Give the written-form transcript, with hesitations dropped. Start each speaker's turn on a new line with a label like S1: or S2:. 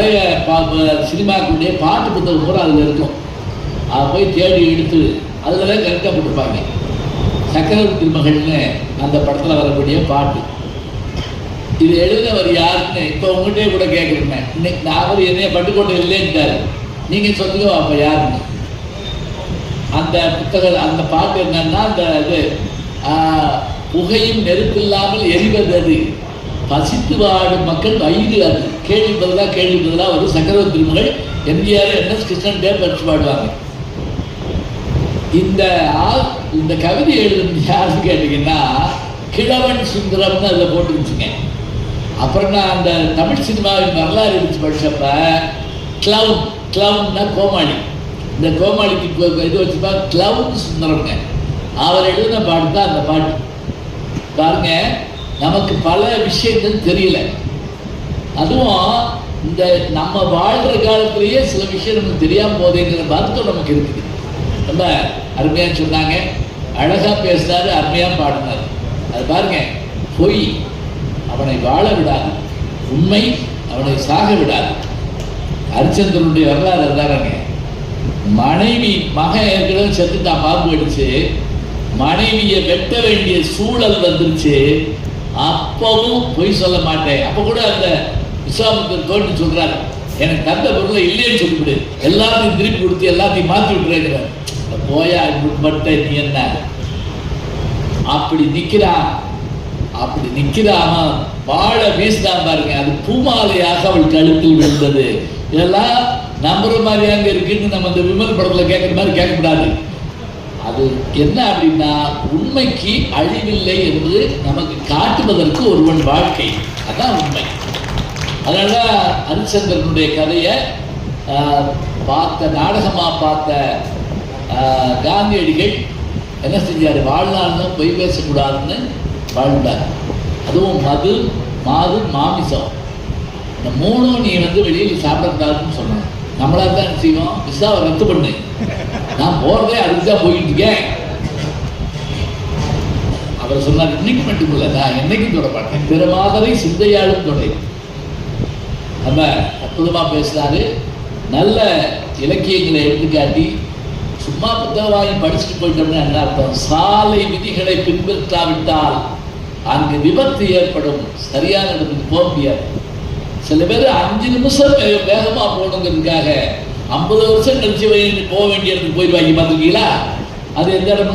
S1: பழைய சினிமாக்குடைய பாட்டு புத்தகம் கூட அதில் இருக்கும். அதை போய் தேடி எடுத்து அதில் கரெக்டாக போட்டிருப்பாங்க. சக்கரவர்த்தி திருமகள்னு அந்த படத்தில் வரக்கூடிய பாட்டு. இது எழுதினவர் யாருன்னு இப்போ உங்கள்கிட்டே கூட கேட்குறேன். இன்னைக்கு அவர் என்னைய பட்டுக்கோட்டை இல்லைன்ட்டார். நீங்கள் சொல்லுங்க அப்போ யாருன்னு. அந்த புத்தகம் அந்த பாட்டு என்னன்னா, அந்த இது புகையும் நெருப்பில்லாமல் எரிவது அது, பசித்து வாடும் மக்கள் வயிறு அது. கேள்வி பதிலாக ஒரு சக்கரவர்த்தி திருமகள் எம்ஜிஆர் என்எஸ் கிருஷ்ணன் படிச்சு பாடுவாங்க. இந்த கவிதை எழுதுனது யாருன்னு கேட்டீங்கன்னா கிழவன் சுந்தரம்னு அதில் போட்டுருச்சுங்க. அப்புறம் நான் அந்த தமிழ் சினிமாவின் வரலாறு எடுத்து படித்தப்ப கிளவுன்னா கோமாளி, இந்த கோமாளிக்கு இது வச்சுப்பா கிளவுன் சுந்தரம்ங்க. அவர் எழுதின பாட்டு தான் அந்த பாட்டு. பாருங்க, நமக்கு பல விஷயங்கள் தெரியல. அதுவும் இந்த நம்ம வாழ்கிற காலத்திலேயே சில விஷயம் நமக்கு தெரியாமல் போதேங்கிற வருத்தம் நமக்கு இருக்குது. ரொம்ப அருமையாக சொன்னாங்க, அழகாக பேசினாரு, அருமையாக பாடினார். அது பாருங்க, பொய் அவனை வாழ விடாது, உண்மை அவனை சாக விடாது. ஹரிச்சந்திரனுடைய வரலாறு அதுதானங்க. மனைவி மகன் ஏற்கனவே செத்துட்டான், பாம்பு அடிச்சு, மனைவியை வெட்ட வேண்டிய சூழல் வந்துருச்சு. அப்பவும் பொய் சொல்ல மாட்டேன். அப்போ கூட அந்த விஸ்வாமித்திரர் தோண்டி சொல்றாரு, எனக்கு தந்த பொருளை இல்லைன்னு சொல்லிவிடு, எல்லாத்தையும் திருப்பி கொடுத்து எல்லாத்தையும் மாற்றி விட்டுறேங்கிறார். போயா உட்பட்ட நீ என்ன? அப்படி நிக்கிறான் வாழ வீசுதான் பாருங்க. அது பூமாலையாக அவள் கழுத்தில் விழுந்தது. இதெல்லாம் நம்புற மாதிரி அங்க இருக்குன்னு நம்ம இந்த விமல் படத்துல கேட்குற மாதிரி கேட்கக்கூடாது. அது என்ன அப்படின்னா, உண்மைக்கு அழிவில்லை என்று நமக்கு காட்டுவதற்கு ஒருவன் வாழ்க்கை, அதான் உண்மை. அதனாலதான் ஹரிச்சந்திரனுடைய கதையை நாடகமா பார்த்த காந்தியடிகள் என்ன செஞ்சாரு, வாழ்நாள்னு பொய் பேசக்கூடாதுன்னு வாழ்ந்தார். அதுவும் மது, மாது, மாமிசம், இந்த மூணும் நீ வெளியில் சாப்பிடக்கூடாதுன்னு சொன்னாங்க. நம்மளா தான் செய்வோம், விசாவை ரத்து பண்ணு, நான் போறதே அதுக்குதான் போயிட்டு இருக்கேன். அவர் சொன்னார், இன்னைக்கு மட்டும் இல்லை, நான் என்னைக்கும் தொட மாட்டேன், பிற மாதரை சிந்தையாலும் தொடை. நம்ம அற்புதமா பேசினாரு. நல்ல இலக்கியங்களை எடுத்துக்காட்டி சும்மா புத்தகம் வாங்கி படிச்சுட்டு போயிட்டோம்னா என்ன அர்த்தம்? சாலை விதிகளை பின்பற்றாவிட்டால் அங்கு விபத்து ஏற்படும், சரியான இடத்துக்கு போக முடியாது. சில பேர் 5 நிமிஷம் வேகமா போகணுங்கிறதுக்காக 50 வருஷம் கழிச்சு போக வேண்டிய இடத்துக்கு போயிடுவாங்க. பார்த்துருக்கீங்களா? அது எந்த இடம்?